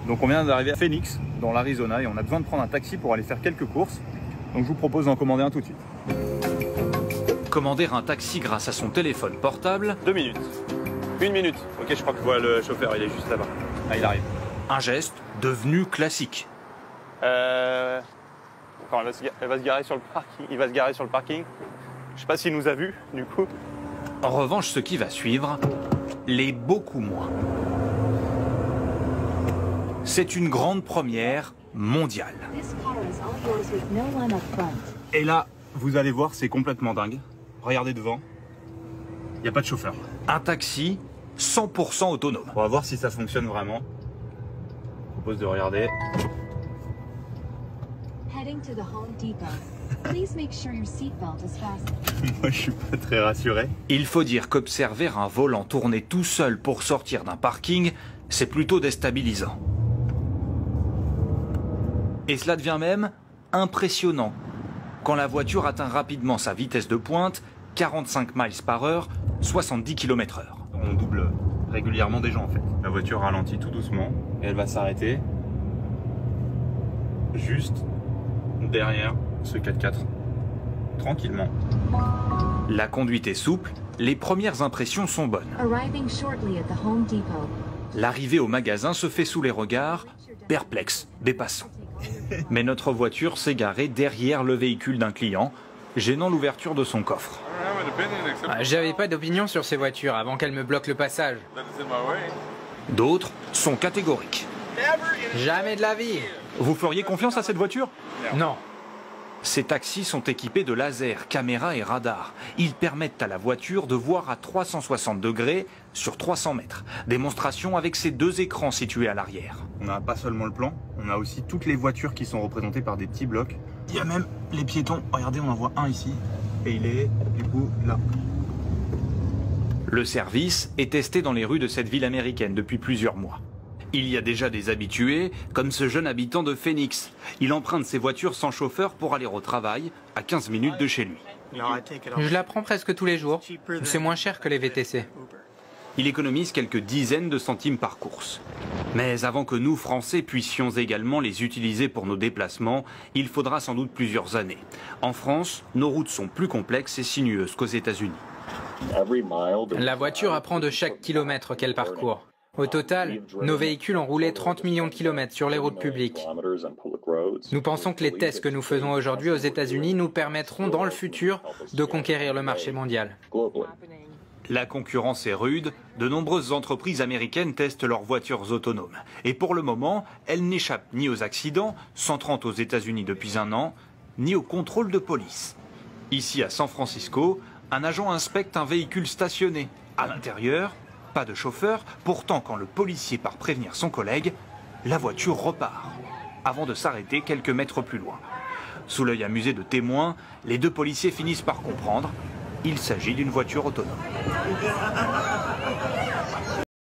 Donc on vient d'arriver à Phoenix, dans l'Arizona, et on a besoin de prendre un taxi pour aller faire quelques courses. Donc je vous propose d'en commander un tout de suite. Commander un taxi grâce à son téléphone portable. 2 minutes. 1 minute. Ok, je crois que je vois le chauffeur, il est juste là-bas. Ah, il arrive. Un geste devenu classique. Quand elle va se garer sur le parking. Il va se garer sur le parking. Je sais pas s'il nous a vus, du coup. En revanche, ce qui va suivre l'est beaucoup moins. C'est une grande première mondiale. Et là, vous allez voir, c'est complètement dingue. Regardez devant. Il n'y a pas de chauffeur. Un taxi 100% autonome. On va voir si ça fonctionne vraiment. Je vous propose de regarder. Moi, je suis pas très rassuré. Il faut dire qu'observer un volant tourner tout seul pour sortir d'un parking, c'est plutôt déstabilisant. Et cela devient même impressionnant quand la voiture atteint rapidement sa vitesse de pointe, 45 miles par heure, 70 km/h. On double régulièrement des gens en fait. La voiture ralentit tout doucement et elle va s'arrêter juste derrière ce 4x4, tranquillement. La conduite est souple, les premières impressions sont bonnes. L'arrivée au magasin se fait sous les regards, perplexes des passants. Mais notre voiture s'est garée derrière le véhicule d'un client, gênant l'ouverture de son coffre. J'avais pas d'opinion sur ces voitures avant qu'elles me bloquent le passage. D'autres sont catégoriques. Jamais de la vie. Vous feriez confiance à cette voiture? Non. Ces taxis sont équipés de lasers, caméras et radars. Ils permettent à la voiture de voir à 360 degrés sur 300 mètres. Démonstration avec ces 2 écrans situés à l'arrière. On n'a pas seulement le plan, on a aussi toutes les voitures qui sont représentées par des petits blocs. Il y a même les piétons. Regardez, on en voit un ici. Et il est, du coup, là. Le service est testé dans les rues de cette ville américaine depuis plusieurs mois. Il y a déjà des habitués, comme ce jeune habitant de Phoenix. Il emprunte ses voitures sans chauffeur pour aller au travail, à 15 minutes de chez lui. Je la prends presque tous les jours. C'est moins cher que les VTC. Il économise quelques dizaines de centimes par course. Mais avant que nous, Français, puissions également les utiliser pour nos déplacements, il faudra sans doute plusieurs années. En France, nos routes sont plus complexes et sinueuses qu'aux États-Unis. La voiture apprend de chaque kilomètre qu'elle parcourt. Au total, nos véhicules ont roulé 30 millions de kilomètres sur les routes publiques. Nous pensons que les tests que nous faisons aujourd'hui aux États-Unis nous permettront dans le futur de conquérir le marché mondial. La concurrence est rude, de nombreuses entreprises américaines testent leurs voitures autonomes. Et pour le moment, elles n'échappent ni aux accidents, 130 aux États-Unis depuis 1 an, ni au contrôle de police. Ici à San Francisco, un agent inspecte un véhicule stationné. À l'intérieur, pas de chauffeur, pourtant quand le policier part prévenir son collègue, la voiture repart, avant de s'arrêter quelques mètres plus loin. Sous l'œil amusé de témoins, les 2 policiers finissent par comprendre, il s'agit d'une voiture autonome.